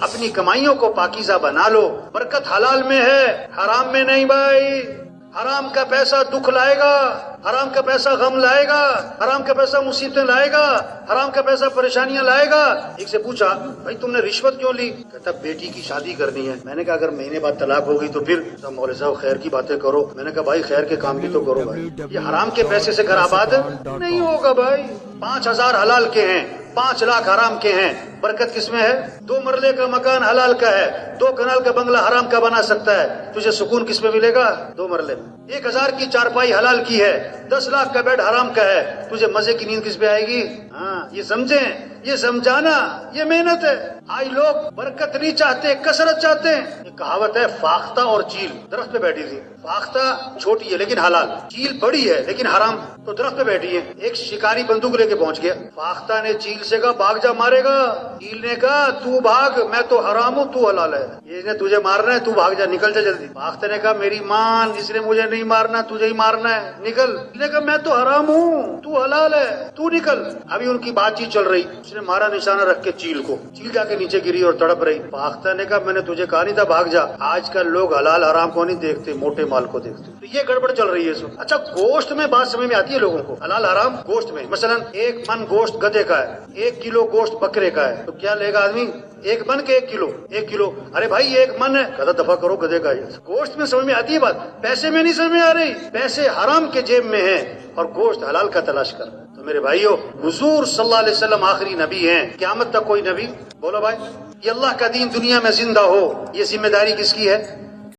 اپنی کمائیوں کو پاکیزہ بنا لو، برکت حلال میں ہے، حرام میں نہیں بھائی۔ حرام کا پیسہ دکھ لائے گا، حرام کا پیسہ غم لائے گا، حرام کا پیسہ مصیبتیں لائے گا، حرام کا پیسہ پریشانیاں لائے گا۔ ایک سے پوچھا بھائی تم نے رشوت کیوں لی؟ کہتا بیٹی کی شادی کرنی ہے۔ میں نے کہا اگر مہینے بعد طلاق ہو گئی تو پھر؟ مولوی صاحب خیر کی باتیں کرو۔ میں نے کہا بھائی خیر کے کام بھی تو کرو بھائی، یہ حرام کے پیسے سے گھر آباد نہیں ہوگا بھائی۔ 5,000 حلال کے ہیں، 5 لاکھ حرام کے ہیں، برکت کس میں ہے؟ 2 مرلے کا مکان حلال کا ہے، 2 کنال کا بنگلہ حرام کا بنا سکتا ہے، تجھے سکون کس میں ملے گا؟ 2 مرلے میں۔ 1,000 کی چارپائی حلال کی ہے، 10 لاکھ کا بیڈ حرام کا ہے، تجھے مزے کی نیند کس پہ آئے گی؟ ہاں یہ سمجھیں، یہ سمجھانا یہ محنت ہے۔ آج لوگ برکت نہیں چاہتے، کثرت چاہتے ہیں۔ ایک کہاوت ہے فاختہ اور چیل درخت پہ بیٹھی تھی، فاختہ چھوٹی ہے لیکن حلال، چیل بڑی ہے لیکن حرام، تو درخت پہ بیٹھی ہے۔ ایک شکاری بندوق لے کے پہنچ گیا، فاختہ نے چیل سے کہا بھاگ جا مارے گا، چیل نے کہا تو بھاگ، میں تو حرام ہوں تو حلال ہے، یہ نے تجھے مارنا ہے تو بھاگ جا، نکل جا جلدی۔ فاختہ نے کہا میری مان، اس نے مجھے نہیں مارنا، تجھے ہی مارنا ہے، نکل۔ چیل نے کہا میں تو حرام ہوں تو حلال ہے، تو نکل۔ ابھی ان کی بات چیت چل رہی، اس نے مارا نشانہ رکھ کے چیل کو، چیل جا کے نیچے گری اور تڑپ رہی۔ فاختہ نے کہا میں نے تجھے کہا نہیں تھا بھاگ جا۔ آج کل لوگ حلال حرام کو نہیں دیکھتے، موٹے مال کو دیکھتے، تو یہ گڑبڑ چل رہی ہے اس وقت۔ اچھا گوشت میں بات سمجھ میں آتی ہے لوگوں کو، حلال حرام گوشت میں، مثلا 1 من گوشت گدھے کا ہے، 1 کلو گوشت بکرے کا ہے، تو کیا لے گا آدمی؟ 1 من کے 1 کلو؟ 1 کلو، ارے بھائی 1 من ہے، کہتا دفعہ کرو گدھے کا ہے۔ گوشت میں سمجھ میں آتی ہے بات، پیسے میں نہیں سمجھ میں آ رہی، پیسے حرام کے جیب میں ہیں اور گوشت حلال کا تلاش کر۔ تو میرے بھائیو، حضور صلی اللہ علیہ وسلم آخری نبی ہیں، قیامت تک کوئی نبی؟ بولو بھائی، یہ اللہ کا دین دنیا میں زندہ ہو، یہ ذمہ داری کس کی ہے؟